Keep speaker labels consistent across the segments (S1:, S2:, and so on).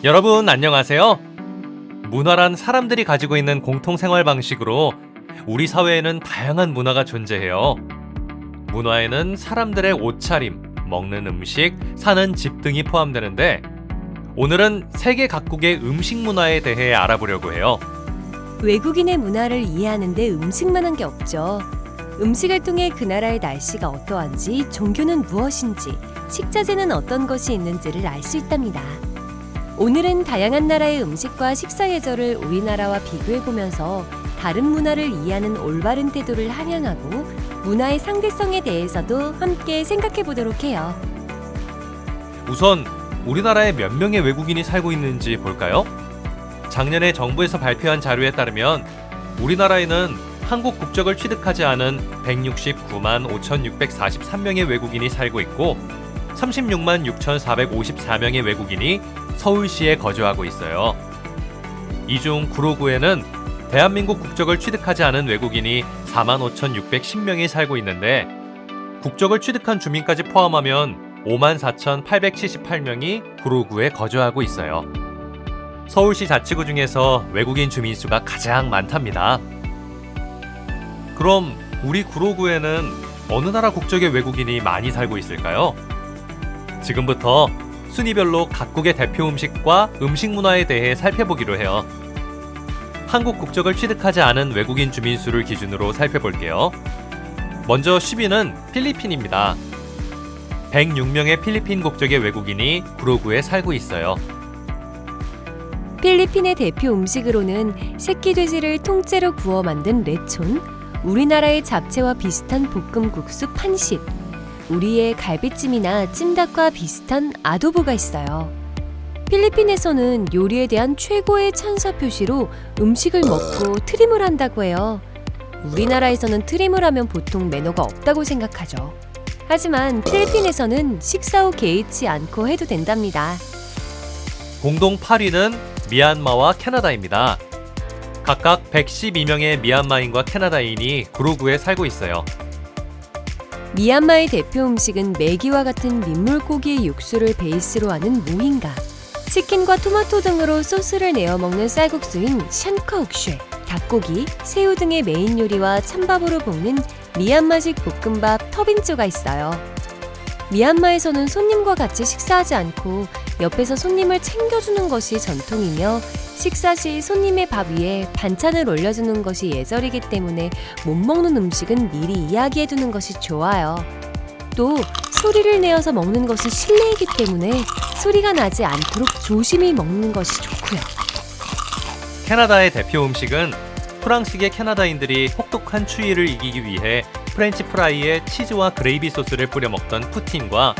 S1: 여러분 안녕하세요. 문화란 사람들이 가지고 있는 공통 생활 방식으로 우리 사회에는 다양한 문화가 존재해요. 문화에는 사람들의 옷차림, 먹는 음식, 사는 집 등이 포함되는데 오늘은 세계 각국의 음식 문화에 대해 알아보려고 해요.
S2: 외국인의 문화를 이해하는 데 음식만 한 게 없죠. 음식을 통해 그 나라의 날씨가 어떠한지, 종교는 무엇인지, 식자재는 어떤 것이 있는지를 알 수 있답니다. 오늘은 다양한 나라의 음식과 식사 예절을 우리나라와 비교해보면서 다른 문화를 이해하는 올바른 태도를 함양하고 문화의 상대성에 대해서도 함께 생각해보도록 해요.
S1: 우선 우리나라에 몇 명의 외국인이 살고 있는지 볼까요? 작년에 정부에서 발표한 자료에 따르면 우리나라에는 한국 국적을 취득하지 않은 169만 5,643명의 외국인이 살고 있고 36만 6,454명의 외국인이 서울시에 거주하고 있어요. 이 중 구로구에는 대한민국 국적을 취득하지 않은 외국인이 4만 5,610명이 살고 있는데 국적을 취득한 주민까지 포함하면 5만 4,878명이 구로구에 거주하고 있어요. 서울시 자치구 중에서 외국인 주민 수가 가장 많답니다. 그럼 우리 구로구에는 어느 나라 국적의 외국인이 많이 살고 있을까요? 지금부터 순위별로 각국의 대표 음식과 음식 문화에 대해 살펴보기로 해요. 한국 국적을 취득하지 않은 외국인 주민 수를 기준으로 살펴볼게요. 먼저 10위는 필리핀입니다. 106명의 필리핀 국적의 외국인이 구로구에 살고 있어요.
S2: 필리핀의 대표 음식으로는 새끼 돼지를 통째로 구워 만든 레촌, 우리나라의 잡채와 비슷한 볶음국수 판sit, 우리의 갈비찜이나 찜닭과 비슷한 아도보가 있어요. 필리핀에서는 요리에 대한 최고의 찬사 표시로 음식을 먹고 트림을 한다고 해요. 우리나라에서는 트림을 하면 보통 매너가 없다고 생각하죠. 하지만 필리핀에서는 식사 후 개의치 않고 해도 된답니다.
S1: 공동 8위는 미얀마와 캐나다입니다. 각각 112명의 미얀마인과 캐나다인이 구로구에 살고 있어요.
S2: 미얀마의 대표 음식은 메기와 같은 민물고기의 육수를 베이스로 하는 모힌가, 치킨과 토마토 등으로 소스를 내어 먹는 쌀국수인 샨커욱쉐, 닭고기, 새우 등의 메인 요리와 찬밥으로 볶는 미얀마식 볶음밥 터빈조가 있어요. 미얀마에서는 손님과 같이 식사하지 않고 옆에서 손님을 챙겨주는 것이 전통이며 식사 시 손님의 밥 위에 반찬을 올려주는 것이 예절이기 때문에 못 먹는 음식은 미리 이야기해두는 것이 좋아요. 또 소리를 내어서 먹는 것이 실례이기 때문에 소리가 나지 않도록 조심히 먹는 것이 좋고요.
S1: 캐나다의 대표 음식은 프랑스계 캐나다인들이 혹독한 추위를 이기기 위해 프렌치 프라이에 치즈와 그레이비 소스를 뿌려 먹던 푸틴과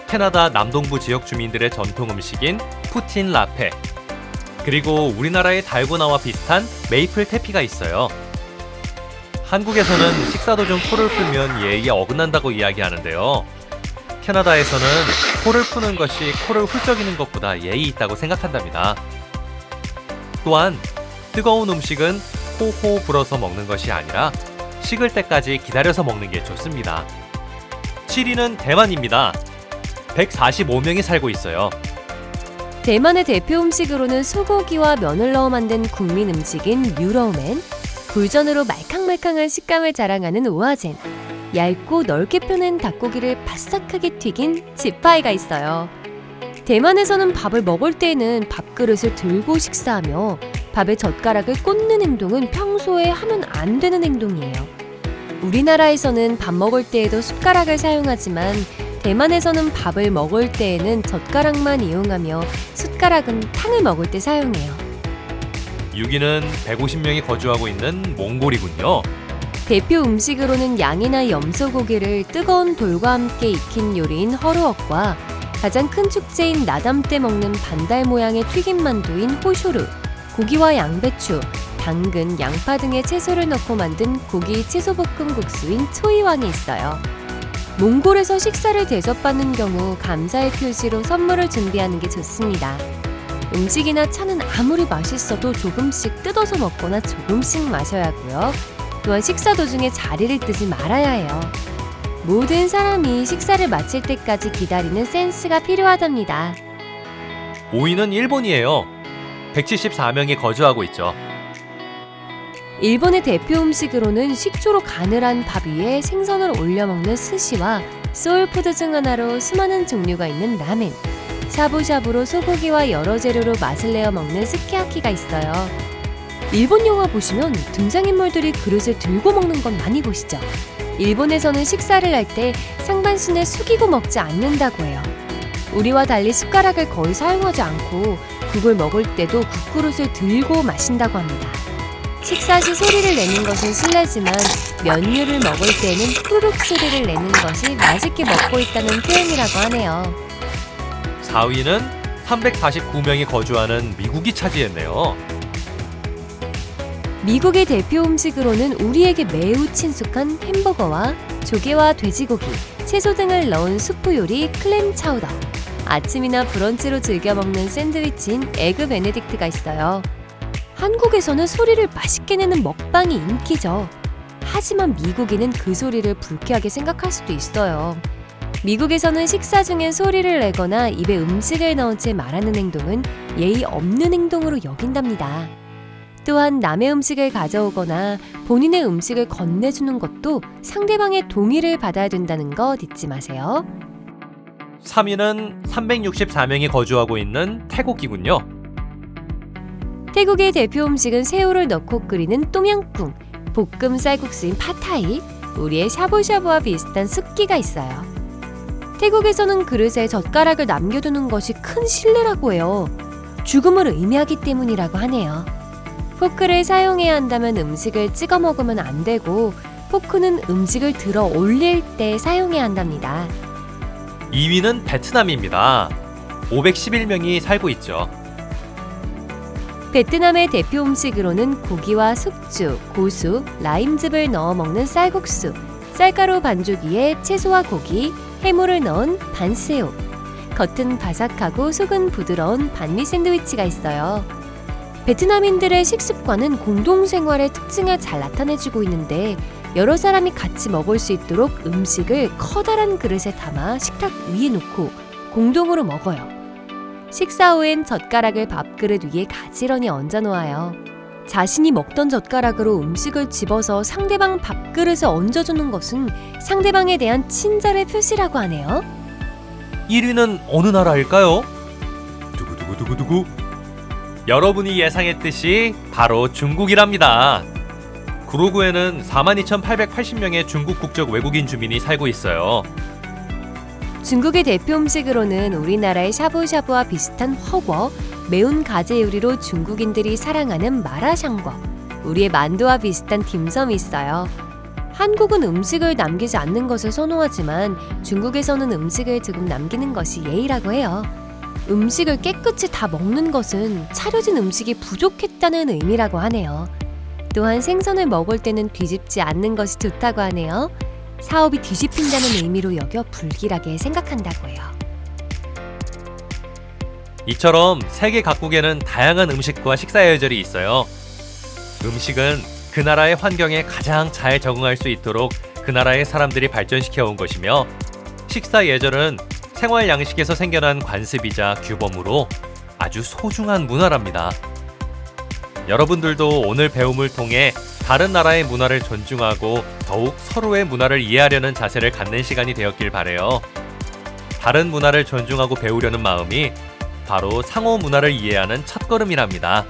S1: 캐나다 남동부 지역 주민들의 전통 음식인 푸틴 라페, 그리고 우리나라의 달고나와 비슷한 메이플 태피가 있어요. 한국에서는 식사 도중 코를 풀면 예의에 어긋난다고 이야기하는데요. 캐나다에서는 코를 푸는 것이 코를 훌쩍이는 것보다 예의 있다고 생각한답니다. 또한 뜨거운 음식은 호호 불어서 먹는 것이 아니라 식을 때까지 기다려서 먹는 게 좋습니다. 7위는 대만입니다. 145명이 살고 있어요.
S2: 대만의 대표 음식으로는 소고기와 면을 넣어 만든 국민 음식인 뉴러우멘, 굴전으로 말캉말캉한 식감을 자랑하는 오아젠, 얇고 넓게 펴낸 닭고기를 바삭하게 튀긴 지파이가 있어요. 대만에서는 밥을 먹을 때에는 밥그릇을 들고 식사하며 밥에 젓가락을 꽂는 행동은 평소에 하면 안 되는 행동이에요. 우리나라에서는 밥 먹을 때에도 숟가락을 사용하지만 대만에서는 밥을 먹을 때에는 젓가락만 이용하며 숟가락은 탕을 먹을 때 사용해요.
S1: 6위는 150명이 거주하고 있는 몽골이군요.
S2: 대표 음식으로는 양이나 염소고기를 뜨거운 돌과 함께 익힌 요리인 허루옥과 가장 큰 축제인 나담 때 먹는 반달 모양의 튀김만두인 호쇼르, 고기와 양배추, 당근, 양파 등의 채소를 넣고 만든 고기 채소볶음 국수인 초이왕이 있어요. 몽골에서 식사를 대접받는 경우 감사의 표시로 선물을 준비하는 게 좋습니다. 음식이나 차는 아무리 맛있어도 조금씩 뜯어서 먹거나 조금씩 마셔야 하고요. 또한 식사 도중에 자리를 뜨지 말아야 해요. 모든 사람이 식사를 마칠 때까지 기다리는 센스가 필요하답니다.
S1: 5위는 일본이에요. 174명이 거주하고 있죠.
S2: 일본의 대표 음식으로는 식초로 간을 한 밥 위에 생선을 올려 먹는 스시와 소울푸드 중 하나로 수많은 종류가 있는 라멘, 샤브샤브로 소고기와 여러 재료로 맛을 내어 먹는 스키야키가 있어요. 일본 영화 보시면 등장인물들이 그릇을 들고 먹는 건 많이 보시죠? 일본에서는 식사를 할 때 상반신을 숙이고 먹지 않는다고 해요. 우리와 달리 숟가락을 거의 사용하지 않고 국을 먹을 때도 국그릇을 들고 마신다고 합니다. 식사 시 소리를 내는 것은 실례지만 면류를 먹을 때는 후루룩 소리를 내는 것이 맛있게 먹고 있다는 표현이라고 하네요.
S1: 4위는 349명이 거주하는 미국이 차지했네요.
S2: 미국의 대표 음식으로는 우리에게 매우 친숙한 햄버거와 조개와 돼지고기, 채소 등을 넣은 수프 요리 클램 차우더, 아침이나 브런치로 즐겨 먹는 샌드위치인 에그 베네딕트가 있어요. 한국에서는 소리를 맛있게 내는 먹방이 인기죠. 하지만 미국인은 그 소리를 불쾌하게 생각할 수도 있어요. 미국에서는 식사 중에 소리를 내거나 입에 음식을 넣은 채 말하는 행동은 예의 없는 행동으로 여긴답니다. 또한 남의 음식을 가져오거나 본인의 음식을 건네주는 것도 상대방의 동의를 받아야 된다는 것 잊지 마세요.
S1: 3위는 364명이 거주하고 있는 태국이군요.
S2: 태국의 대표 음식은 새우를 넣고 끓이는 똠양꿍, 볶음 쌀국수인 팟타이, 우리의 샤브샤브와 비슷한 숫기가 있어요. 태국에서는 그릇에 젓가락을 남겨두는 것이 큰 신뢰라고 해요. 죽음을 의미하기 때문이라고 하네요. 포크를 사용해야 한다면 음식을 찍어 먹으면 안 되고, 포크는 음식을 들어 올릴 때 사용해야 한답니다.
S1: 2위는 베트남입니다. 511명이 살고 있죠.
S2: 베트남의 대표 음식으로는 고기와 숙주, 고수, 라임즙을 넣어 먹는 쌀국수, 쌀가루 반죽 위에 채소와 고기, 해물을 넣은 반새우, 겉은 바삭하고 속은 부드러운 반미 샌드위치가 있어요. 베트남인들의 식습관은 공동생활의 특징을 잘 나타내주고 있는데, 여러 사람이 같이 먹을 수 있도록 음식을 커다란 그릇에 담아 식탁 위에 놓고 공동으로 먹어요. 식사 후엔 젓가락을 밥그릇 위에 가지런히 얹어 놓아요. 자신이 먹던 젓가락으로 음식을 집어서 상대방 밥그릇에 얹어주는 것은 상대방에 대한 친절의 표시라고 하네요.
S1: 1위는 어느 나라일까요? 두구두구두구두구. 여러분이 예상했듯이 바로 중국이랍니다. 구로구에는 42,880명의 중국 국적 외국인 주민이 살고 있어요.
S2: 중국의 대표 음식으로는 우리나라의 샤브샤브와 비슷한 허거, 매운 가재 요리로 중국인들이 사랑하는 마라샹궈, 우리의 만두와 비슷한 딤섬이 있어요. 한국은 음식을 남기지 않는 것을 선호하지만 중국에서는 음식을 조금 남기는 것이 예의라고 해요. 음식을 깨끗이 다 먹는 것은 차려진 음식이 부족했다는 의미라고 하네요. 또한 생선을 먹을 때는 뒤집지 않는 것이 좋다고 하네요. 사업이 뒤집힌다는 의미로 여겨 불길하게 생각한다고 해요.
S1: 이처럼 세계 각국에는 다양한 음식과 식사 예절이 있어요. 음식은 그 나라의 환경에 가장 잘 적응할 수 있도록 그 나라의 사람들이 발전시켜 온 것이며, 식사 예절은 생활 양식에서 생겨난 관습이자 규범으로 아주 소중한 문화랍니다. 여러분들도 오늘 배움을 통해 다른 나라의 문화를 존중하고 더욱 서로의 문화를 이해하려는 자세를 갖는 시간이 되었길 바래요. 다른 문화를 존중하고 배우려는 마음이 바로 상호 문화를 이해하는 첫걸음이랍니다.